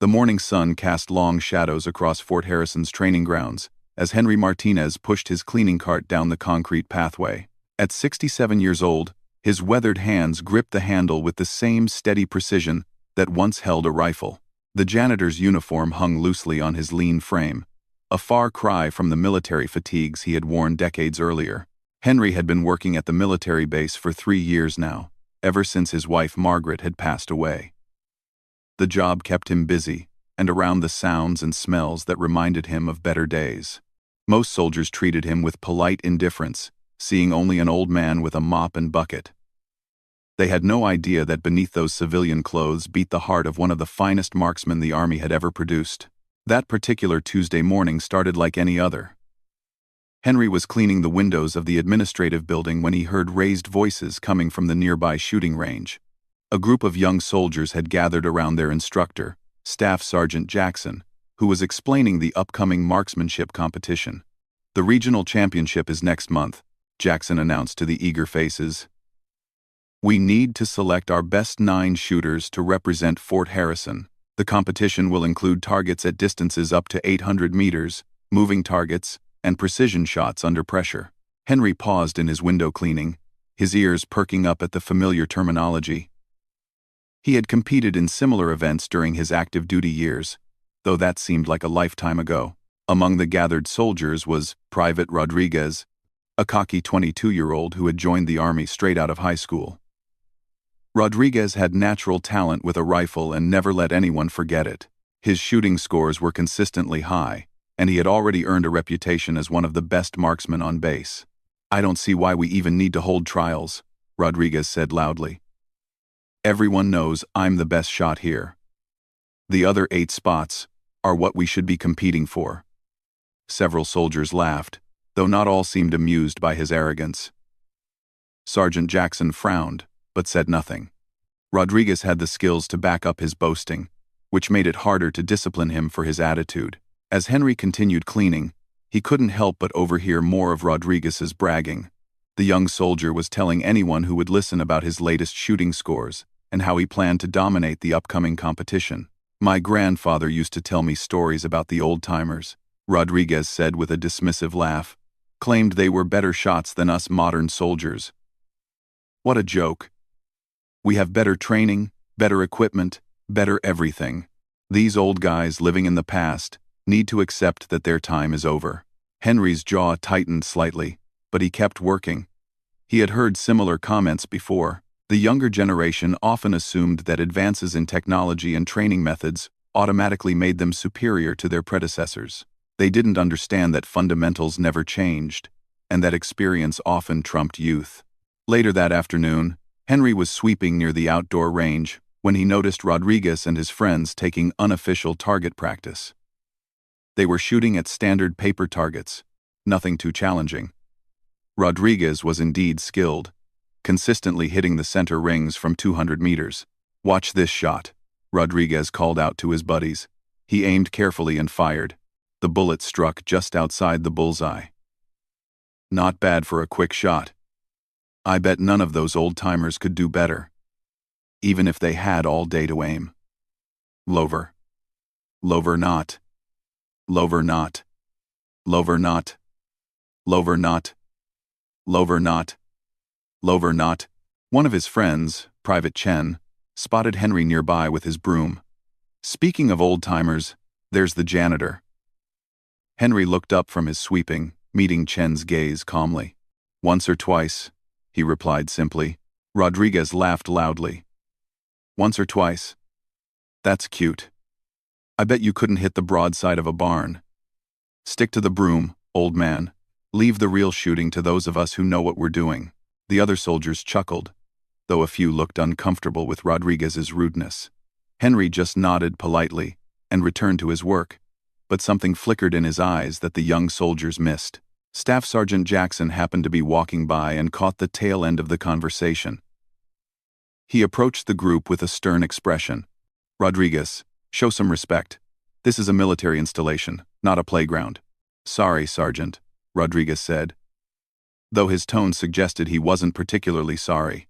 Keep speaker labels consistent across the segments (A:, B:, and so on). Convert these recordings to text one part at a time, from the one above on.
A: The morning sun cast long shadows across Fort Harrison's training grounds as Henry Martinez pushed his cleaning cart down the concrete pathway. At 67 years old, his weathered hands gripped the handle with the same steady precision that once held a rifle. The janitor's uniform hung loosely on his lean frame, a far cry from the military fatigues he had worn decades earlier. Henry had been working at the military base for 3 years now, ever since his wife Margaret had passed away. The job kept him busy, and around the sounds and smells that reminded him of better days. Most soldiers treated him with polite indifference, seeing only an old man with a mop and bucket. They had no idea that beneath those civilian clothes beat the heart of one of the finest marksmen the Army had ever produced. That particular Tuesday morning started like any other. Henry was cleaning the windows of the administrative building when he heard raised voices coming from the nearby shooting range. A group of young soldiers had gathered around their instructor, Staff Sergeant Jackson, who was explaining the upcoming marksmanship competition. "The regional championship is next month," Jackson announced to the eager faces. "We need to select our best 9 shooters to represent Fort Harrison. The competition will include targets at distances up to 800 meters, moving targets, and precision shots under pressure." Henry paused in his window cleaning, his ears perking up at the familiar terminology. He had competed in similar events during his active duty years, though that seemed like a lifetime ago. Among the gathered soldiers was Private Rodriguez, a cocky 22-year-old who had joined the Army straight out of high school. Rodriguez had natural talent with a rifle and never let anyone forget it. His shooting scores were consistently high, and he had already earned a reputation as one of the best marksmen on base. "I don't see why we even need to hold trials," Rodriguez said loudly. "Everyone knows I'm the best shot here. The other 8 spots are what we should be competing for." Several soldiers laughed, though not all seemed amused by his arrogance. Sergeant Jackson frowned, but said nothing. Rodriguez had the skills to back up his boasting, which made it harder to discipline him for his attitude. As Henry continued cleaning, he couldn't help but overhear more of Rodriguez's bragging. The young soldier was telling anyone who would listen about his latest shooting scores and how he planned to dominate the upcoming competition. "My grandfather used to tell me stories about the old-timers," Rodriguez said with a dismissive laugh. "Claimed they were better shots than us modern soldiers. What a joke. We have better training, better equipment, better everything. These old guys living in the past need to accept that their time is over." Henry's jaw tightened slightly, but he kept working. He had heard similar comments before. The younger generation often assumed that advances in technology and training methods automatically made them superior to their predecessors. They didn't understand that fundamentals never changed, and that experience often trumped youth. Later that afternoon, Henry was sweeping near the outdoor range when he noticed Rodriguez and his friends taking unofficial target practice. They were shooting at standard paper targets, nothing too challenging. Rodriguez was indeed skilled, consistently hitting the center rings from 200 meters. "Watch this shot," Rodriguez called out to his buddies. He aimed carefully and fired. The bullet struck just outside the bullseye. "Not bad for a quick shot. I bet none of those old-timers could do better, even if they had all day to aim." Lover. Lover not. Lover not. Lover not. Lover not. Lover not. Lover not. One of his friends, Private Chen, spotted Henry nearby with his broom. "Speaking of old-timers, there's the janitor." Henry looked up from his sweeping, meeting Chen's gaze calmly. "Once or twice," he replied simply. Rodriguez laughed loudly. "Once or twice? That's cute. I bet you couldn't hit the broadside of a barn. Stick to the broom, old man. Leave the real shooting to those of us who know what we're doing." The other soldiers chuckled, though a few looked uncomfortable with Rodriguez's rudeness. Henry just nodded politely and returned to his work, but something flickered in his eyes that the young soldiers missed. Staff Sergeant Jackson happened to be walking by and caught the tail end of the conversation. He approached the group with a stern expression. "Rodriguez, show some respect. This is a military installation, not a playground." "Sorry, Sergeant," Rodriguez said, though his tone suggested he wasn't particularly sorry.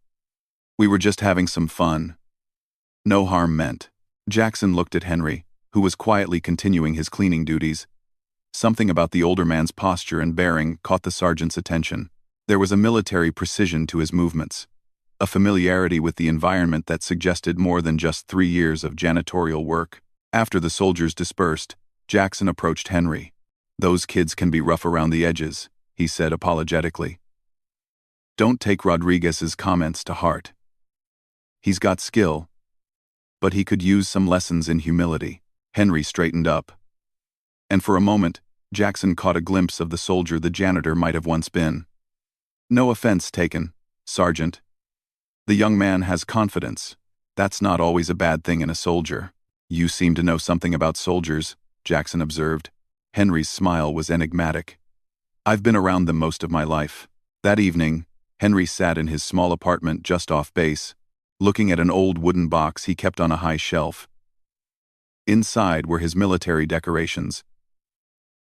A: "We were just having some fun. No harm meant." Jackson looked at Henry, who was quietly continuing his cleaning duties. Something about the older man's posture and bearing caught the sergeant's attention. There was a military precision to his movements, a familiarity with the environment that suggested more than just 3 years of janitorial work. After the soldiers dispersed, Jackson approached Henry. "Those kids can be rough around the edges," he said apologetically. "Don't take Rodriguez's comments to heart. He's got skill, but he could use some lessons in humility." Henry straightened up, and for a moment, Jackson caught a glimpse of the soldier the janitor might have once been. "No offense taken, Sergeant. The young man has confidence. That's not always a bad thing in a soldier." "You seem to know something about soldiers," Jackson observed. Henry's smile was enigmatic. "I've been around them most of my life." That evening, Henry sat in his small apartment just off base, looking at an old wooden box he kept on a high shelf. Inside were his military decorations,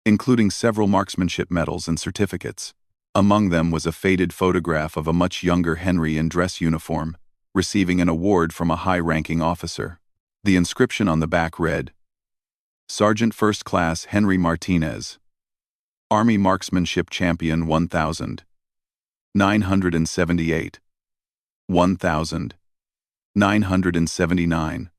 A: including several marksmanship medals and certificates. Among them was a faded photograph of a much younger Henry in dress uniform, receiving an award from a high-ranking officer. The inscription on the back read, "Sergeant First Class Henry Martinez, Army Marksmanship Champion 1978, 1979,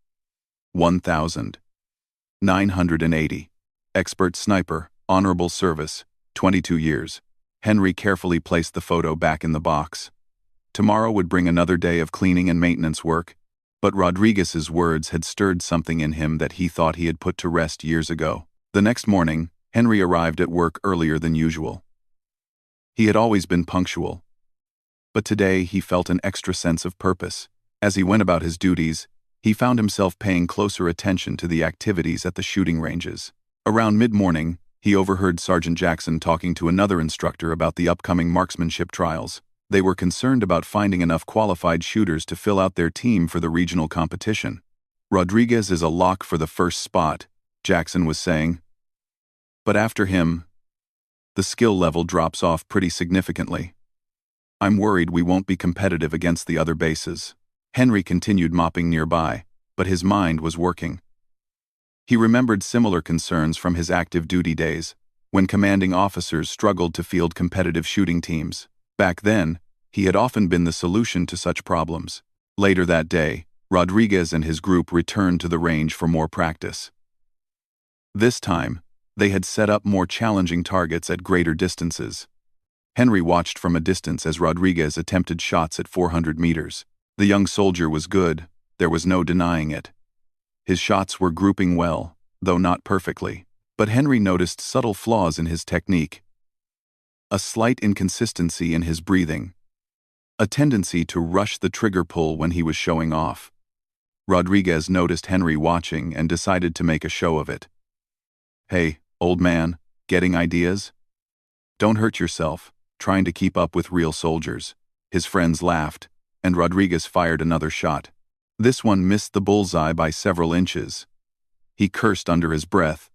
A: 1980. Expert Sniper, Honorable Service, 22 years. Henry carefully placed the photo back in the box. Tomorrow would bring another day of cleaning and maintenance work, but Rodriguez's words had stirred something in him that he thought he had put to rest years ago. The next morning, Henry arrived at work earlier than usual. He had always been punctual, but today he felt an extra sense of purpose. As he went about his duties, he found himself paying closer attention to the activities at the shooting ranges. Around mid-morning, he overheard Sergeant Jackson talking to another instructor about the upcoming marksmanship trials. They were concerned about finding enough qualified shooters to fill out their team for the regional competition. "Rodriguez is a lock for the first spot," Jackson was saying. "But after him, the skill level drops off pretty significantly. I'm worried we won't be competitive against the other bases." Henry continued mopping nearby, but his mind was working. He remembered similar concerns from his active duty days, when commanding officers struggled to field competitive shooting teams. Back then, he had often been the solution to such problems. Later that day, Rodriguez and his group returned to the range for more practice. This time, they had set up more challenging targets at greater distances. Henry watched from a distance as Rodriguez attempted shots at 400 meters. The young soldier was good, there was no denying it. His shots were grouping well, though not perfectly. But Henry noticed subtle flaws in his technique. A slight inconsistency in his breathing. A tendency to rush the trigger pull when he was showing off. Rodriguez noticed Henry watching and decided to make a show of it. "Hey, old man, getting ideas? Don't hurt yourself, trying to keep up with real soldiers." His friends laughed, and Rodriguez fired another shot. This one missed the bullseye by several inches. He cursed under his breath,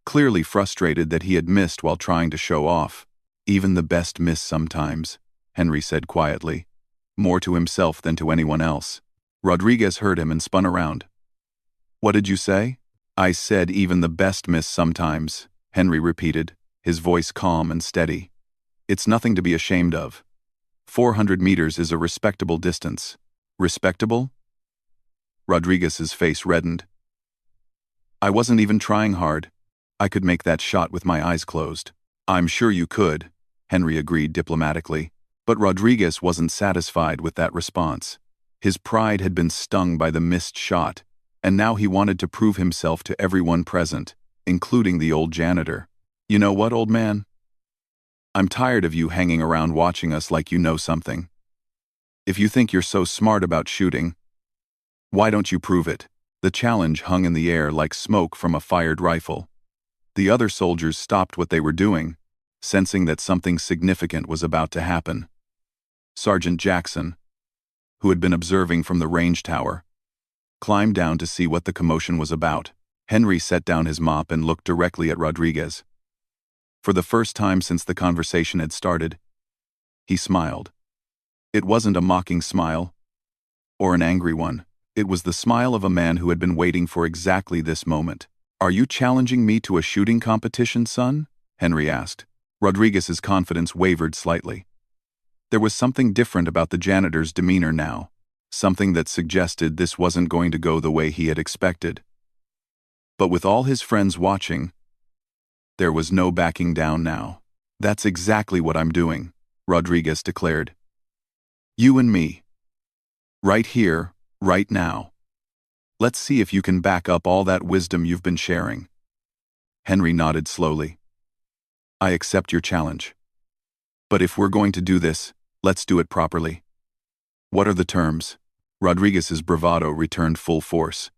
A: clearly frustrated that he had missed while trying to show off. "Even the best miss sometimes," Henry said quietly, more to himself than to anyone else. Rodriguez heard him and spun around. "What did you say?" "I said even the best miss sometimes," Henry repeated, his voice calm and steady. "It's nothing to be ashamed of. 400 meters is a respectable distance." "Respectable?" Rodriguez's face reddened. "I wasn't even trying hard. I could make that shot with my eyes closed." "I'm sure you could," Henry agreed diplomatically. But Rodriguez wasn't satisfied with that response. His pride had been stung by the missed shot, and now he wanted to prove himself to everyone present, including the old janitor. "You know what, old man? I'm tired of you hanging around watching us like you know something. If you think you're so smart about shooting, why don't you prove it?" The challenge hung in the air like smoke from a fired rifle. The other soldiers stopped what they were doing, sensing that something significant was about to happen. Sergeant Jackson, who had been observing from the range tower, climbed down to see what the commotion was about. Henry set down his mop and looked directly at Rodriguez. For the first time since the conversation had started, he smiled. It wasn't a mocking smile, or an angry one. It was the smile of a man who had been waiting for exactly this moment. "Are you challenging me to a shooting competition, son?" Henry asked. Rodriguez's confidence wavered slightly. There was something different about the janitor's demeanor now, something that suggested this wasn't going to go the way he had expected. But with all his friends watching, there was no backing down now. "That's exactly what I'm doing," Rodriguez declared. "You and me. Right here, right now. Let's see if you can back up all that wisdom you've been sharing." Henry nodded slowly. "I accept your challenge. But if we're going to do this, let's do it properly." "What are the terms?" Rodriguez's bravado returned full force.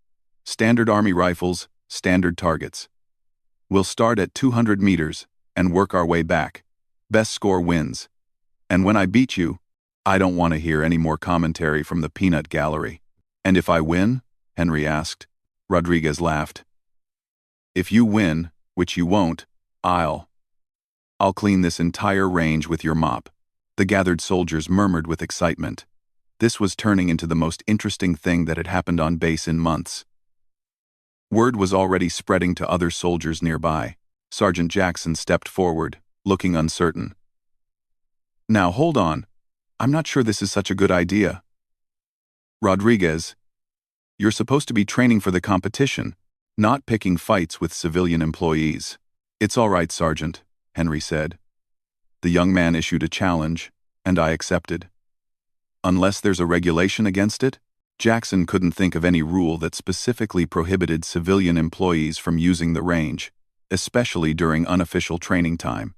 A: "Standard Army rifles, standard targets. We'll start at 200 meters and work our way back. Best score wins. And when I beat you, I don't want to hear any more commentary from the peanut gallery." "And if I win?" Henry asked. Rodriguez laughed. "If you win, which you won't, I'll clean this entire range with your mop." The gathered soldiers murmured with excitement. This was turning into the most interesting thing that had happened on base in months. Word was already spreading to other soldiers nearby. Sergeant Jackson stepped forward, looking uncertain. "Now hold on. I'm not sure this is such a good idea." "Rodriguez, you're supposed to be training for the competition, not picking fights with civilian employees." "It's all right, Sergeant," Henry said. The young man issued a challenge, and I accepted. "Unless there's a regulation against it?" Jackson couldn't think of any rule that specifically prohibited civilian employees from using the range, especially during unofficial training time.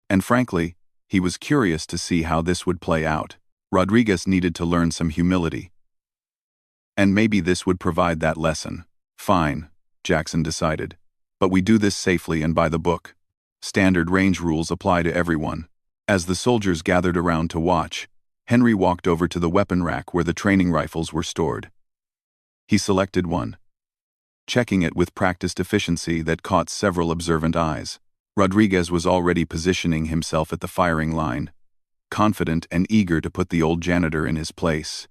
A: And frankly, he was curious to see how this would play out. Rodriguez needed to learn some humility. And maybe this would provide that lesson. "Fine," Jackson decided. "But we do this safely and by the book. Standard range rules apply to everyone." As the soldiers gathered around to watch, Henry walked over to the weapon rack where the training rifles were stored. He selected one, checking it with practiced efficiency that caught several observant eyes. Rodriguez was already positioning himself at the firing line, confident and eager to put the old janitor in his place.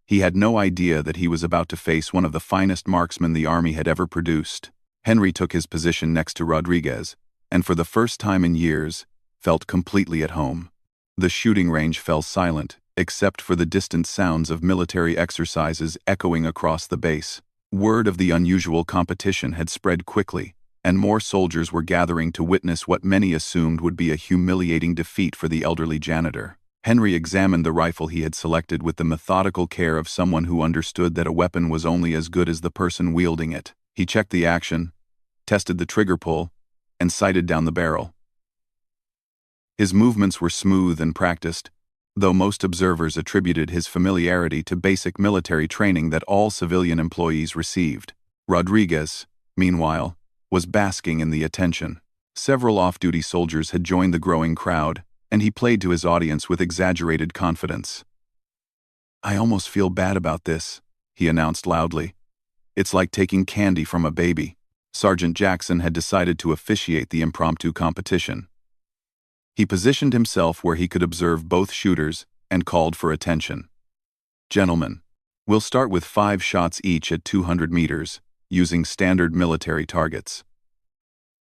A: He had no idea that he was about to face one of the finest marksmen the Army had ever produced. Henry took his position next to Rodriguez, and for the first time in years, felt completely at home. The shooting range fell silent, except for the distant sounds of military exercises echoing across the base. Word of the unusual competition had spread quickly, and more soldiers were gathering to witness what many assumed would be a humiliating defeat for the elderly janitor. Henry examined the rifle he had selected with the methodical care of someone who understood that a weapon was only as good as the person wielding it. He checked the action, tested the trigger pull, and sighted down the barrel. His movements were smooth and practiced, though most observers attributed his familiarity to basic military training that all civilian employees received. Rodriguez, meanwhile, was basking in the attention. Several off-duty soldiers had joined the growing crowd, and he played to his audience with exaggerated confidence. "I almost feel bad about this," he announced loudly. "It's like taking candy from a baby." Sergeant Jackson had decided to officiate the impromptu competition. He positioned himself where he could observe both shooters and called for attention. "Gentlemen, we'll start with 5 shots each at 200 meters, using standard military targets.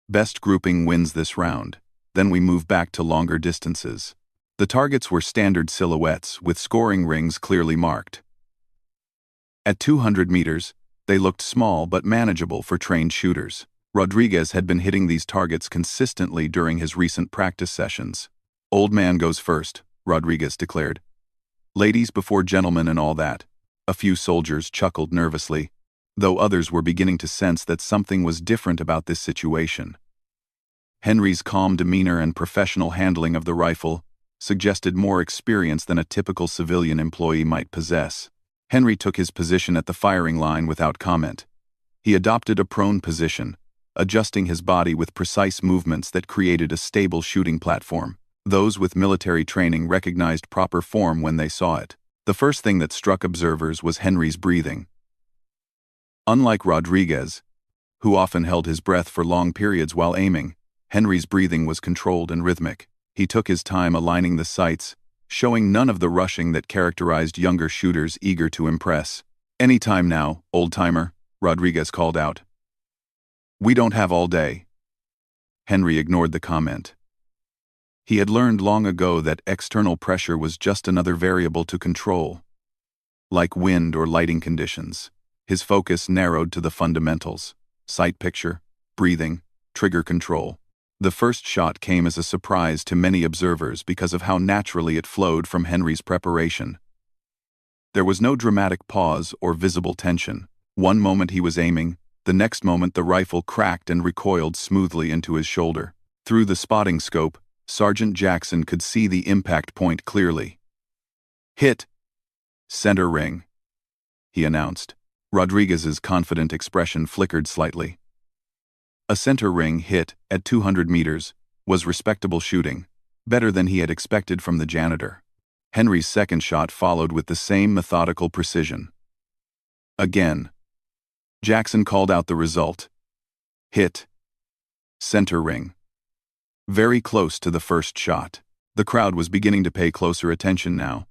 A: Best grouping wins this round, then we move back to longer distances." The targets were standard silhouettes with scoring rings clearly marked. At 200 meters, they looked small but manageable for trained shooters. Rodriguez had been hitting these targets consistently during his recent practice sessions. "Old man goes first," Rodriguez declared. "Ladies before gentlemen and all that." A few soldiers chuckled nervously, though others were beginning to sense that something was different about this situation. Henry's calm demeanor and professional handling of the rifle suggested more experience than a typical civilian employee might possess. Henry took his position at the firing line without comment. He adopted a prone position, adjusting his body with precise movements that created a stable shooting platform. Those with military training recognized proper form when they saw it. The first thing that struck observers was Henry's breathing. Unlike Rodriguez, who often held his breath for long periods while aiming, Henry's breathing was controlled and rhythmic. He took his time aligning the sights, showing none of the rushing that characterized younger shooters eager to impress. "Any time now, old-timer," Rodriguez called out. We don't have all day. Henry ignored the comment. He had learned long ago that external pressure was just another variable to control. Like wind or lighting conditions, his focus narrowed to the fundamentals: sight picture, breathing, trigger control. The first shot came as a surprise to many observers because of how naturally it flowed from Henry's preparation. There was no dramatic pause or visible tension. One moment he was aiming, the next moment the rifle cracked and recoiled smoothly into his shoulder. Through the spotting scope, Sergeant Jackson could see the impact point clearly. Hit! Center ring, he announced. Rodriguez's confident expression flickered slightly. A center ring hit at 200 meters was respectable shooting, better than he had expected from the janitor. Henry's second shot followed with the same methodical precision. Again, Jackson called out the result. Hit. Center ring. Very close to the first shot. The crowd was beginning to pay closer attention now.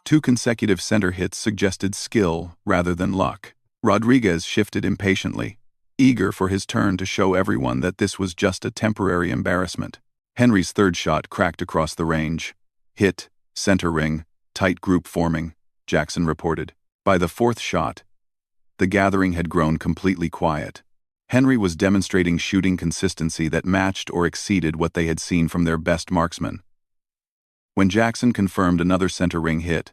A: 2 consecutive center hits suggested skill rather than luck. Rodriguez shifted impatiently, eager for his turn to show everyone that this was just a temporary embarrassment. Henry's third shot cracked across the range. Hit, center ring, tight group forming, Jackson reported. By the fourth shot, the gathering had grown completely quiet. Henry was demonstrating shooting consistency that matched or exceeded what they had seen from their best marksmen. When Jackson confirmed another center ring hit,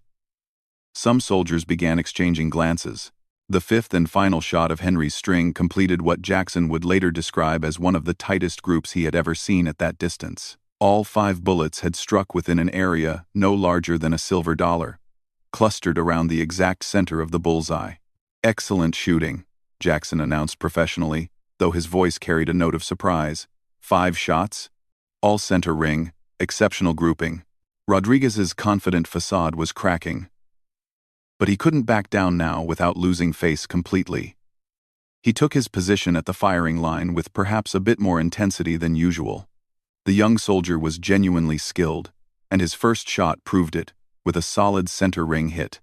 A: some soldiers began exchanging glances. The fifth and final shot of Henry's string completed what Jackson would later describe as one of the tightest groups he had ever seen at that distance. All 5 bullets had struck within an area no larger than a silver dollar, clustered around the exact center of the bullseye. Excellent shooting, Jackson announced professionally, though his voice carried a note of surprise. 5 shots? All center ring, exceptional grouping. Rodriguez's confident facade was cracking. But he couldn't back down now without losing face completely. He took his position at the firing line with perhaps a bit more intensity than usual. The young soldier was genuinely skilled, and his first shot proved it, with a solid center ring hit.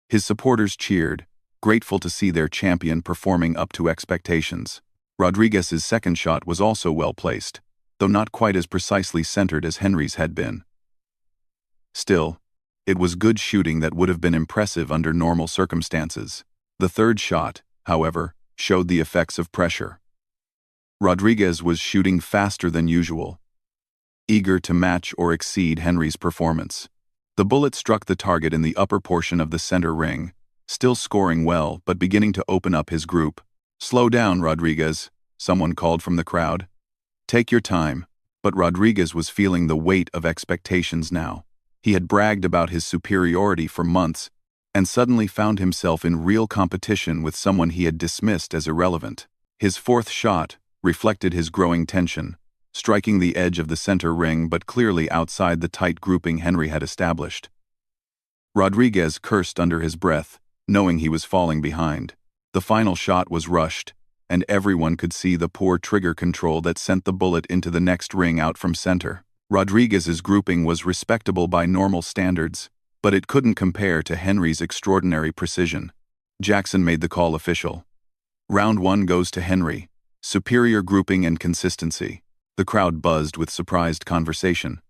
A: His supporters cheered, grateful to see their champion performing up to expectations. Rodriguez's second shot was also well placed, though not quite as precisely centered as Henry's had been. Still, it was good shooting that would have been impressive under normal circumstances. The third shot, however, showed the effects of pressure. Rodriguez was shooting faster than usual, eager to match or exceed Henry's performance. The bullet struck the target in the upper portion of the center ring, still scoring well but beginning to open up his group. "Slow down, Rodriguez," someone called from the crowd. "Take your time." But Rodriguez was feeling the weight of expectations now. He had bragged about his superiority for months, and suddenly found himself in real competition with someone he had dismissed as irrelevant. His fourth shot reflected his growing tension, striking the edge of the center ring but clearly outside the tight grouping Henry had established. Rodriguez cursed under his breath, knowing he was falling behind. The final shot was rushed, and everyone could see the poor trigger control that sent the bullet into the next ring out from center. Rodriguez's grouping was respectable by normal standards, but it couldn't compare to Henry's extraordinary precision. Jackson made the call official. Round 1 goes to Henry. Superior grouping and consistency. The crowd buzzed with surprised conversation.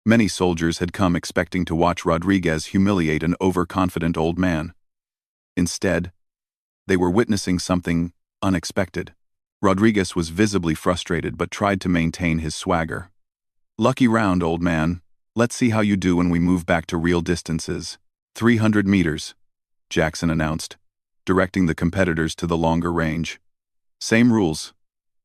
A: Many soldiers had come expecting to watch Rodriguez humiliate an overconfident old man. Instead, they were witnessing something unexpected. Rodriguez was visibly frustrated but tried to maintain his swagger. "Lucky round, old man. Let's see how you do when we move back to real distances." 300 meters, Jackson announced, directing the competitors to the longer range. "Same rules.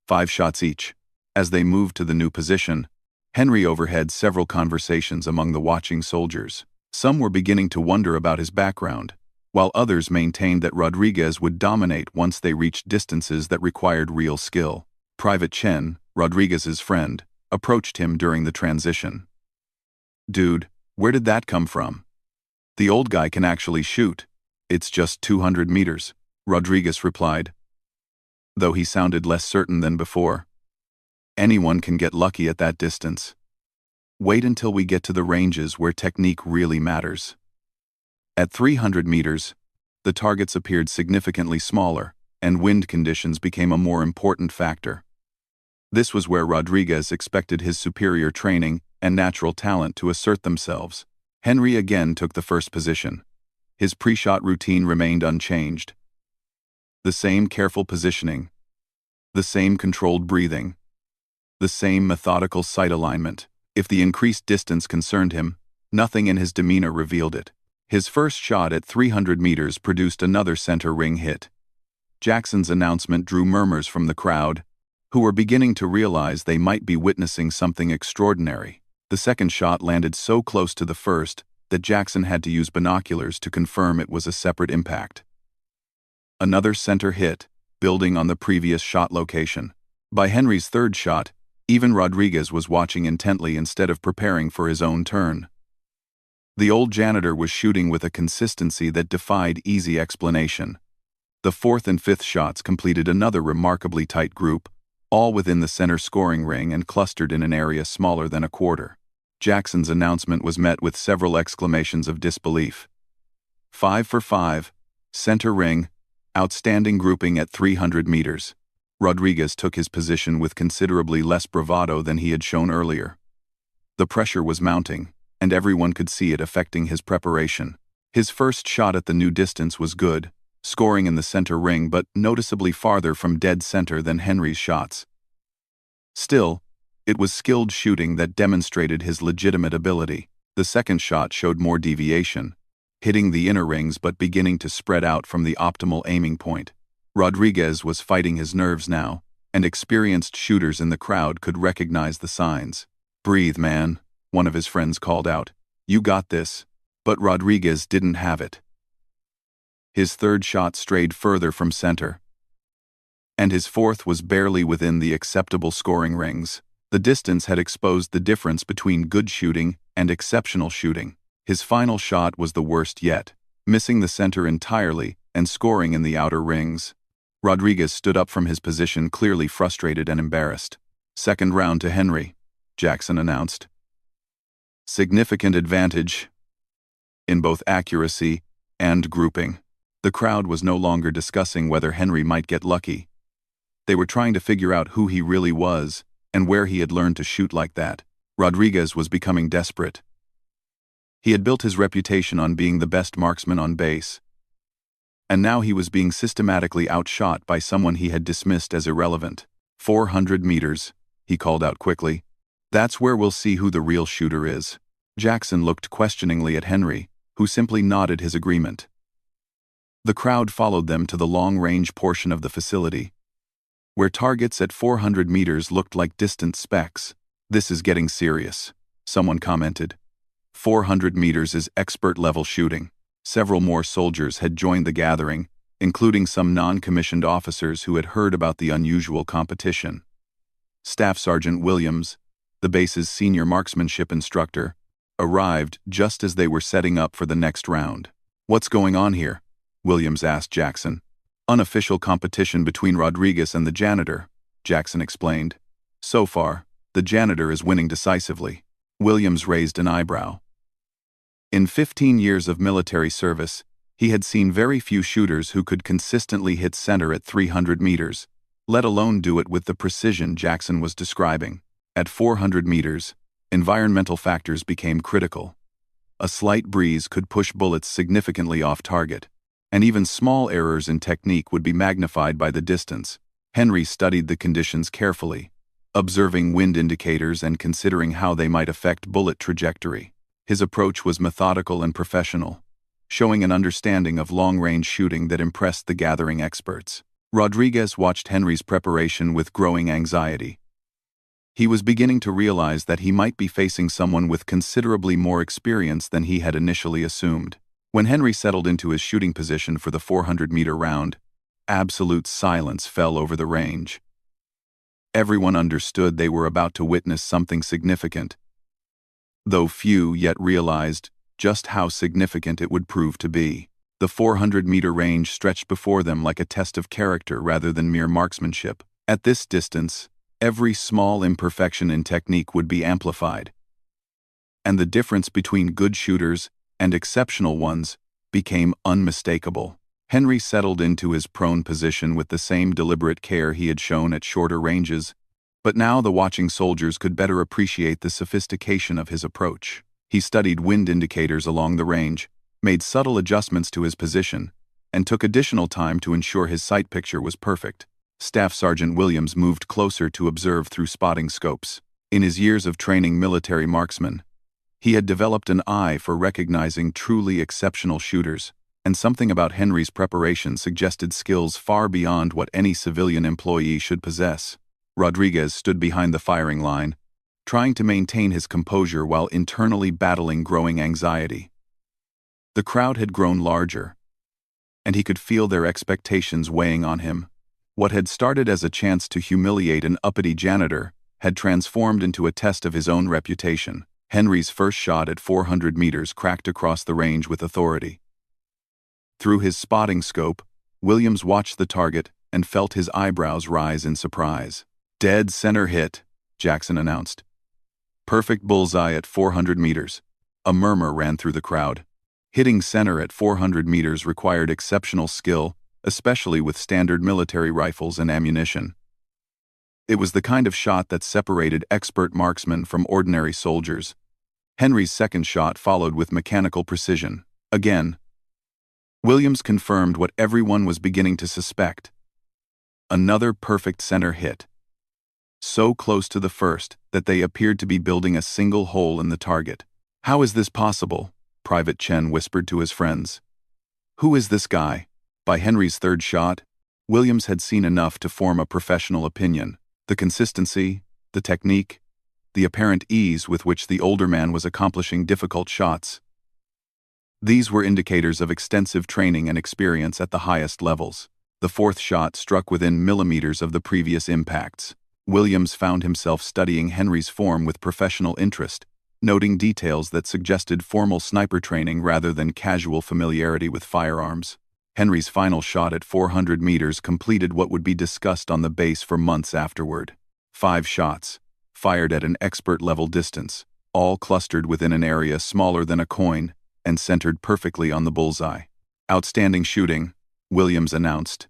A: 5 shots each." As they moved to the new position, Henry overheard several conversations among the watching soldiers. Some were beginning to wonder about his background, while others maintained that Rodriguez would dominate once they reached distances that required real skill. Private Chen, Rodriguez's friend, approached him during the transition. "Dude, where did that come from? The old guy can actually shoot. It's just 200 meters, Rodriguez replied, though he sounded less certain than before. "Anyone can get lucky at that distance. Wait until we get to the ranges where technique really matters." At 300 meters, the targets appeared significantly smaller, and wind conditions became a more important factor. This was where Rodriguez expected his superior training and natural talent to assert themselves. Henry again took the first position. His pre-shot routine remained unchanged. The same careful positioning, the same controlled breathing, the same methodical sight alignment. If the increased distance concerned him, nothing in his demeanor revealed it. His first shot at 300 meters produced another center ring hit. Jackson's announcement drew murmurs from the crowd, who were beginning to realize they might be witnessing something extraordinary. The second shot landed so close to the first that Jackson had to use binoculars to confirm it was a separate impact. Another center hit, building on the previous shot location. By Henry's third shot, even Rodriguez was watching intently instead of preparing for his own turn. The old janitor was shooting with a consistency that defied easy explanation. The fourth and fifth shots completed another remarkably tight group, all within the center scoring ring and clustered in an area smaller than a quarter. Jackson's announcement was met with several exclamations of disbelief. 5 for 5, center ring, outstanding grouping at 300 meters. Rodriguez took his position with considerably less bravado than he had shown earlier. The pressure was mounting, and everyone could see it affecting his preparation. His first shot at the new distance was good, scoring in the center ring but noticeably farther from dead center than Henry's shots. Still, it was skilled shooting that demonstrated his legitimate ability. The second shot showed more deviation, hitting the inner rings but beginning to spread out from the optimal aiming point. Rodriguez was fighting his nerves now, and experienced shooters in the crowd could recognize the signs. "Breathe, man," one of his friends called out. "You got this." But Rodriguez didn't have it. His third shot strayed further from center, and his fourth was barely within the acceptable scoring rings. The distance had exposed the difference between good shooting and exceptional shooting. His final shot was the worst yet, missing the center entirely and scoring in the outer rings. Rodriguez stood up from his position, clearly frustrated and embarrassed. "Second round to Henry," Jackson announced. Significant advantage in both accuracy and grouping. The crowd was no longer discussing whether Henry might get lucky. They were trying to figure out who he really was and where he had learned to shoot like that. Rodriguez was becoming desperate. He had built his reputation on being the best marksman on base, and now he was being systematically outshot by someone he had dismissed as irrelevant. 400 meters, he called out quickly. "That's where we'll see who the real shooter is." Jackson looked questioningly at Henry, who simply nodded his agreement. The crowd followed them to the long-range portion of the facility, where targets at 400 meters looked like distant specks. "This is getting serious," someone commented. 400 meters is expert-level shooting. Several more soldiers had joined the gathering, including some non-commissioned officers who had heard about the unusual competition. Staff Sergeant Williams, the base's senior marksmanship instructor, arrived just as they were setting up for the next round. "What's going on here?" Williams asked Jackson. "Unofficial competition between Rodriguez and the janitor," Jackson explained. "So far, the janitor is winning decisively." Williams raised an eyebrow. In 15 years of military service, he had seen very few shooters who could consistently hit center at 300 meters, let alone do it with the precision Jackson was describing. At 400 meters, environmental factors became critical. A slight breeze could push bullets significantly off target, and even small errors in technique would be magnified by the distance. Henry studied the conditions carefully, observing wind indicators and considering how they might affect bullet trajectory. His approach was methodical and professional, showing an understanding of long-range shooting that impressed the gathering experts. Rodriguez watched Henry's preparation with growing anxiety. He was beginning to realize that he might be facing someone with considerably more experience than he had initially assumed. When Henry settled into his shooting position for the 400-meter round, absolute silence fell over the range. Everyone understood they were about to witness something significant, though few yet realized just how significant it would prove to be. The 400-meter range stretched before them like a test of character rather than mere marksmanship. At this distance, every small imperfection in technique would be amplified, and the difference between good shooters and exceptional ones became unmistakable. Henry settled into his prone position with the same deliberate care he had shown at shorter ranges, but now the watching soldiers could better appreciate the sophistication of his approach. He studied wind indicators along the range, made subtle adjustments to his position, and took additional time to ensure his sight picture was perfect. Staff Sergeant Williams moved closer to observe through spotting scopes. In his years of training military marksmen, he had developed an eye for recognizing truly exceptional shooters, and something about Henry's preparation suggested skills far beyond what any civilian employee should possess. Rodriguez stood behind the firing line, trying to maintain his composure while internally battling growing anxiety. The crowd had grown larger, and he could feel their expectations weighing on him. What had started as a chance to humiliate an uppity janitor had transformed into a test of his own reputation. Henry's first shot at 400 meters cracked across the range with authority. Through his spotting scope, Williams watched the target and felt his eyebrows rise in surprise. "Dead center hit," Jackson announced. "Perfect bullseye at 400 meters. A murmur ran through the crowd. Hitting center at 400 meters required exceptional skill, especially with standard military rifles and ammunition. It was the kind of shot that separated expert marksmen from ordinary soldiers. Henry's second shot followed with mechanical precision. Again, Williams confirmed what everyone was beginning to suspect. Another perfect center hit. So close to the first that they appeared to be building a single hole in the target. "How is this possible?" Private Chen whispered to his friends. "Who is this guy?" By Henry's third shot, Williams had seen enough to form a professional opinion. The consistency, the technique, the apparent ease with which the older man was accomplishing difficult shots. These were indicators of extensive training and experience at the highest levels. The fourth shot struck within millimeters of the previous impacts. Williams found himself studying Henry's form with professional interest, noting details that suggested formal sniper training rather than casual familiarity with firearms. Henry's final shot at 400 meters completed what would be discussed on the base for months afterward. 5 shots, fired at an expert-level distance, all clustered within an area smaller than a coin and centered perfectly on the bullseye. "Outstanding shooting," Williams announced,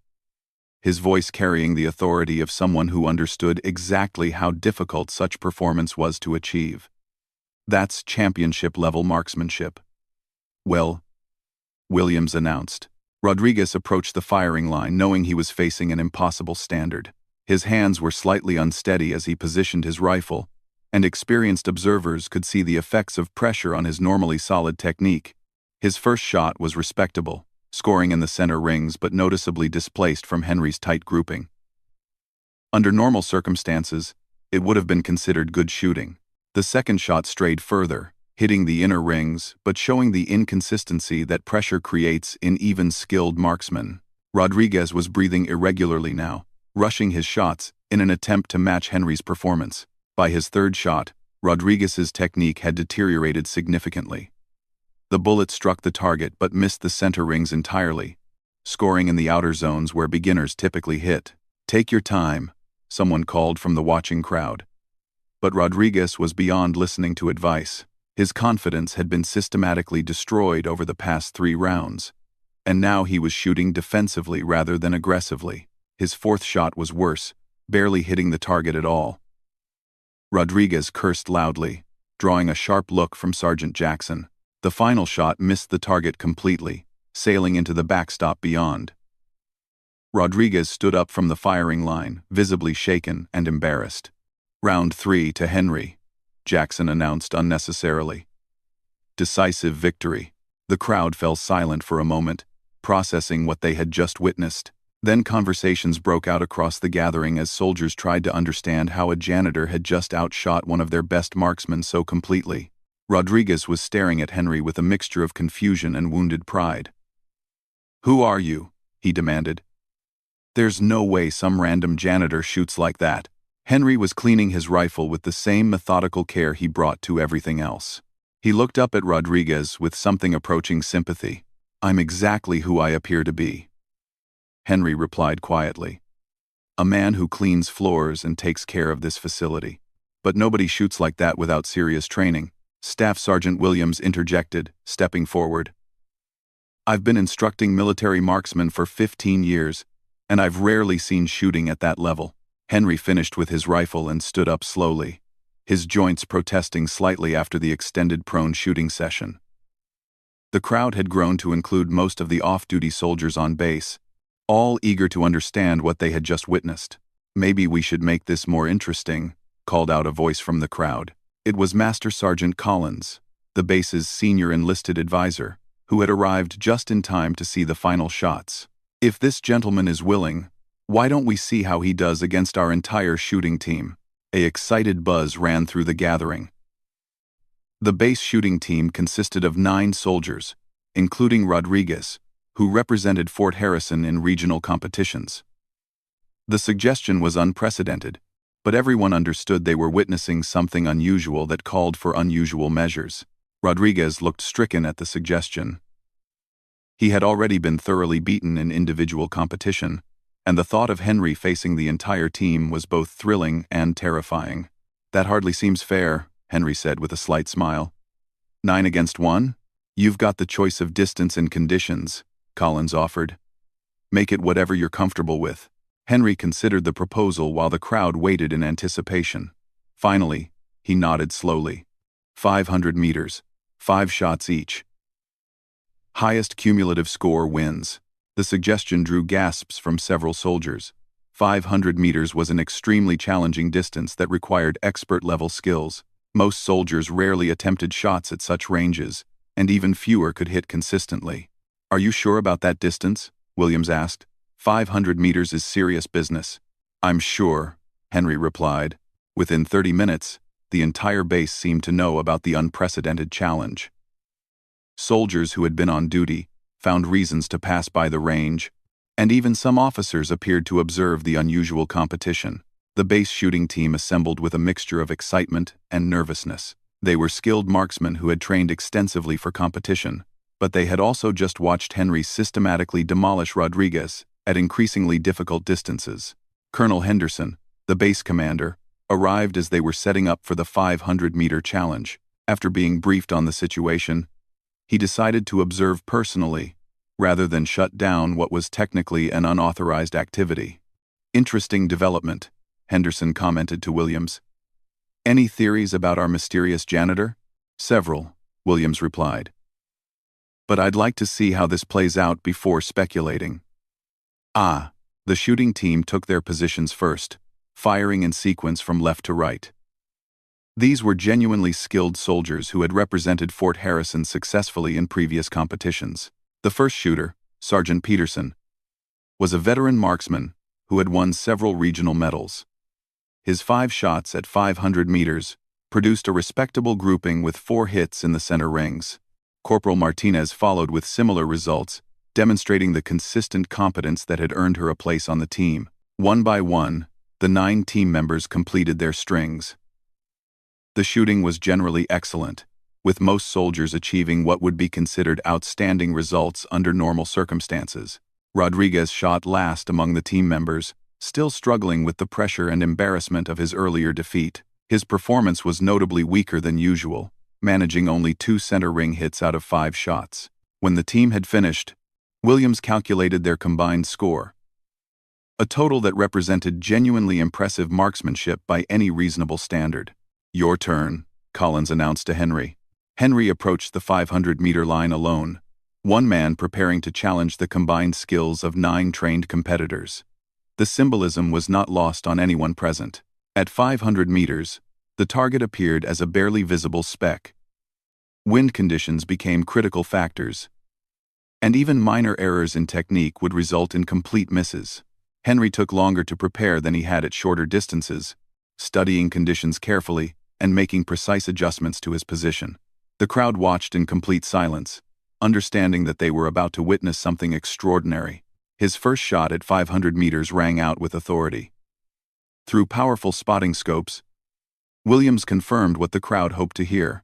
A: his voice carrying the authority of someone who understood exactly how difficult such performance was to achieve. "That's championship-level marksmanship." "Well," Williams announced. Rodriguez approached the firing line knowing he was facing an impossible standard. His hands were slightly unsteady as he positioned his rifle, and experienced observers could see the effects of pressure on his normally solid technique. His first shot was respectable, scoring in the center rings but noticeably displaced from Henry's tight grouping. Under normal circumstances, it would have been considered good shooting. The second shot strayed further, hitting the inner rings but showing the inconsistency that pressure creates in even skilled marksmen. Rodriguez was breathing irregularly now, rushing his shots in an attempt to match Henry's performance. By his third shot, Rodriguez's technique had deteriorated significantly. The bullet struck the target but missed the center rings entirely, scoring in the outer zones where beginners typically hit. "Take your time," someone called from the watching crowd. But Rodriguez was beyond listening to advice. His confidence had been systematically destroyed over the past 3 rounds, and now he was shooting defensively rather than aggressively. His fourth shot was worse, barely hitting the target at all. Rodriguez cursed loudly, drawing a sharp look from Sergeant Jackson. The final shot missed the target completely, sailing into the backstop beyond. Rodriguez stood up from the firing line, visibly shaken and embarrassed. "Round 3 to Henry," Jackson announced unnecessarily. Decisive victory. The crowd fell silent for a moment, processing what they had just witnessed. Then conversations broke out across the gathering as soldiers tried to understand how a janitor had just outshot one of their best marksmen so completely. Rodriguez was staring at Henry with a mixture of confusion and wounded pride. "Who are you?" he demanded. "There's no way some random janitor shoots like that." Henry was cleaning his rifle with the same methodical care he brought to everything else. He looked up at Rodriguez with something approaching sympathy. "I'm exactly who I appear to be," Henry replied quietly. "A man who cleans floors and takes care of this facility. But nobody shoots like that without serious training," Staff Sergeant Williams interjected, stepping forward. I've been instructing military marksmen for 15 years, and I've rarely seen shooting at that level. Henry finished with his rifle and stood up slowly, his joints protesting slightly after the extended prone shooting session. The crowd had grown to include most of the off-duty soldiers on base, all eager to understand what they had just witnessed. "Maybe we should make this more interesting," called out a voice from the crowd. It was Master Sergeant Collins, the base's senior enlisted advisor, who had arrived just in time to see the final shots. "If this gentleman is willing, why don't we see how he does against our entire shooting team?" An excited buzz ran through the gathering. The base shooting team consisted of 9 soldiers, including Rodriguez, who represented Fort Harrison in regional competitions. The suggestion was unprecedented, but everyone understood they were witnessing something unusual that called for unusual measures. Rodriguez looked stricken at the suggestion. He had already been thoroughly beaten in individual competition, and the thought of Henry facing the entire team was both thrilling and terrifying. "That hardly seems fair," Henry said with a slight smile. 9 against 1? "You've got the choice of distance and conditions," Collins offered. "Make it whatever you're comfortable with." Henry considered the proposal while the crowd waited in anticipation. Finally, he nodded slowly. 500 meters, 5 shots each. Highest cumulative score wins. The suggestion drew gasps from several soldiers. 500 meters was an extremely challenging distance that required expert-level skills. Most soldiers rarely attempted shots at such ranges, and even fewer could hit consistently. "Are you sure about that distance?" Williams asked. 500 meters is serious business." "I'm sure," Henry replied. Within 30 minutes, the entire base seemed to know about the unprecedented challenge. Soldiers who had been on duty found reasons to pass by the range, and even some officers appeared to observe the unusual competition. The base shooting team assembled with a mixture of excitement and nervousness. They were skilled marksmen who had trained extensively for competition, but they had also just watched Henry systematically demolish Rodriguez at increasingly difficult distances. Colonel Henderson, the base commander, arrived as they were setting up for the 500-meter challenge. After being briefed on the situation, he decided to observe personally, rather than shut down what was technically an unauthorized activity. "Interesting development," Henderson commented to Williams. "Any theories about our mysterious janitor?" "Several," Williams replied. "But I'd like to see how this plays out before speculating." The shooting team took their positions first, firing in sequence from left to right. These were genuinely skilled soldiers who had represented Fort Harrison successfully in previous competitions. The first shooter, Sergeant Peterson, was a veteran marksman who had won several regional medals. His 5 shots at 500 meters produced a respectable grouping with 4 hits in the center rings. Corporal Martinez followed with similar results, demonstrating the consistent competence that had earned her a place on the team. One by one, the 9 team members completed their strings. The shooting was generally excellent, with most soldiers achieving what would be considered outstanding results under normal circumstances. Rodriguez shot last among the team members, still struggling with the pressure and embarrassment of his earlier defeat. His performance was notably weaker than usual, managing only 2 center ring hits out of 5 shots. When the team had finished, Williams calculated their combined score, a total that represented genuinely impressive marksmanship by any reasonable standard. "Your turn," Collins announced to Henry. Henry approached the 500-meter line alone, one man preparing to challenge the combined skills of 9 trained competitors. The symbolism was not lost on anyone present. At 500 meters, the target appeared as a barely visible speck. Wind conditions became critical factors, and even minor errors in technique would result in complete misses. Henry took longer to prepare than he had at shorter distances, studying conditions carefully and making precise adjustments to his position. The crowd watched in complete silence, understanding that they were about to witness something extraordinary. His first shot at 500 meters rang out with authority. Through powerful spotting scopes, Williams confirmed what the crowd hoped to hear.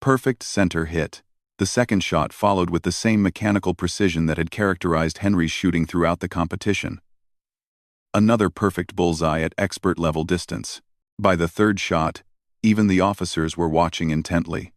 A: Perfect center hit. The second shot followed with the same mechanical precision that had characterized Henry's shooting throughout the competition. Another perfect bullseye at expert-level distance. By the third shot, even the officers were watching intently.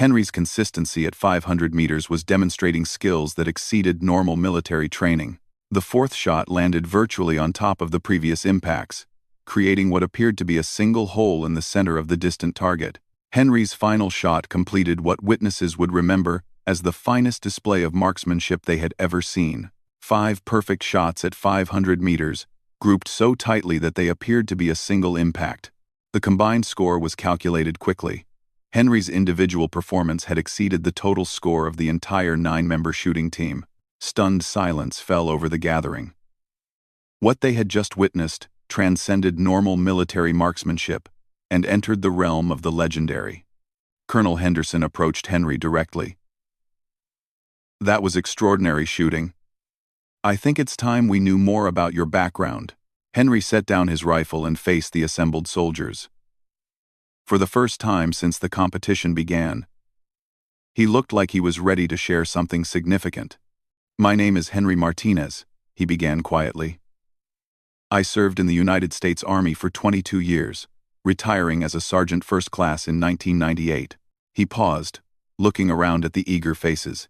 A: Henry's consistency at 500 meters was demonstrating skills that exceeded normal military training. The fourth shot landed virtually on top of the previous impacts, creating what appeared to be a single hole in the center of the distant target. Henry's final shot completed what witnesses would remember as the finest display of marksmanship they had ever seen. 5 perfect shots at 500 meters, grouped so tightly that they appeared to be a single impact. The combined score was calculated quickly. Henry's individual performance had exceeded the total score of the entire 9-member shooting team. Stunned silence fell over the gathering. What they had just witnessed transcended normal military marksmanship and entered the realm of the legendary. Colonel Henderson approached Henry directly. "That was extraordinary shooting. I think it's time we knew more about your background." Henry set down his rifle and faced the assembled soldiers. For the first time since the competition began, he looked like he was ready to share something significant. "My name is Henry Martinez," he began quietly. "I served in the United States Army for 22 years, retiring as a sergeant first class in 1998. He paused, looking around at the eager faces.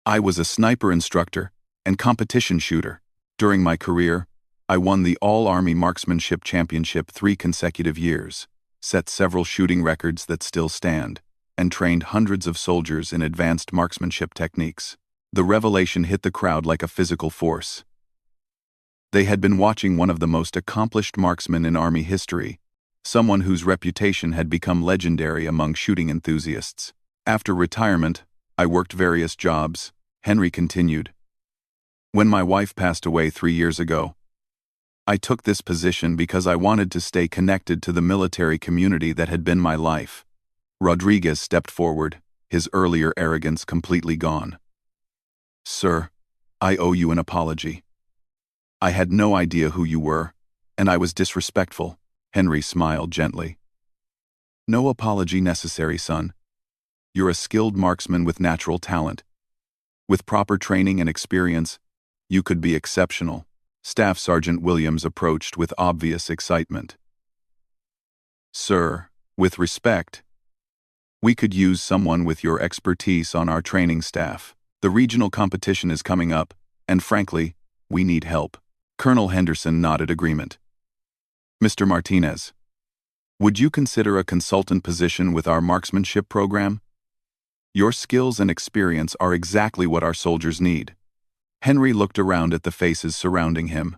A: "I was a sniper instructor and competition shooter. During my career, I won the All-Army Marksmanship Championship 3 consecutive years, set several shooting records that still stand, and trained hundreds of soldiers in advanced marksmanship techniques." The revelation hit the crowd like a physical force. They had been watching one of the most accomplished marksmen in Army history, someone whose reputation had become legendary among shooting enthusiasts. "After retirement, I worked various jobs," Henry continued. "When my wife passed away 3 years ago, I took this position because I wanted to stay connected to the military community that had been my life." Rodriguez stepped forward, his earlier arrogance completely gone. "Sir, I owe you an apology. I had no idea who you were, and I was disrespectful." Henry smiled gently. "No apology necessary, son. You're a skilled marksman with natural talent. With proper training and experience, you could be exceptional." Staff Sergeant Williams approached with obvious excitement. "Sir, with respect, we could use someone with your expertise on our training staff. The regional competition is coming up, and frankly, we need help." Colonel Henderson nodded agreement. "Mr. Martinez, would you consider a consultant position with our marksmanship program? Your skills and experience are exactly what our soldiers need." Henry looked around at the faces surrounding him.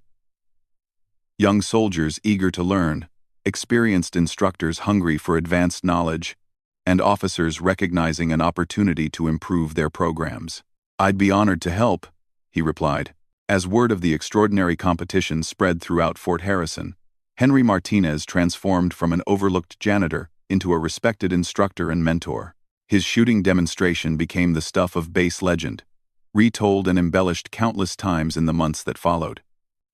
A: Young soldiers eager to learn, experienced instructors hungry for advanced knowledge, and officers recognizing an opportunity to improve their programs. "I'd be honored to help," he replied. As word of the extraordinary competition spread throughout Fort Harrison, Henry Martinez transformed from an overlooked janitor into a respected instructor and mentor. His shooting demonstration became the stuff of base legend, retold and embellished countless times in the months that followed.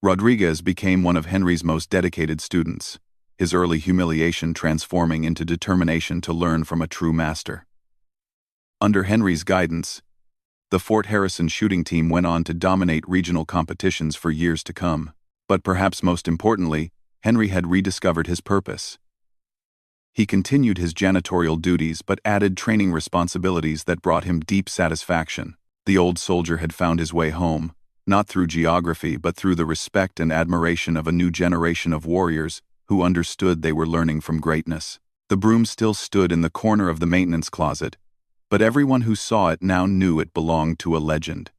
A: Rodriguez became one of Henry's most dedicated students, his early humiliation transforming into determination to learn from a true master. Under Henry's guidance, the Fort Harrison shooting team went on to dominate regional competitions for years to come. But perhaps most importantly, Henry had rediscovered his purpose. He continued his janitorial duties but added training responsibilities that brought him deep satisfaction. The old soldier had found his way home, not through geography but through the respect and admiration of a new generation of warriors who understood they were learning from greatness. The broom still stood in the corner of the maintenance closet, but everyone who saw it now knew it belonged to a legend.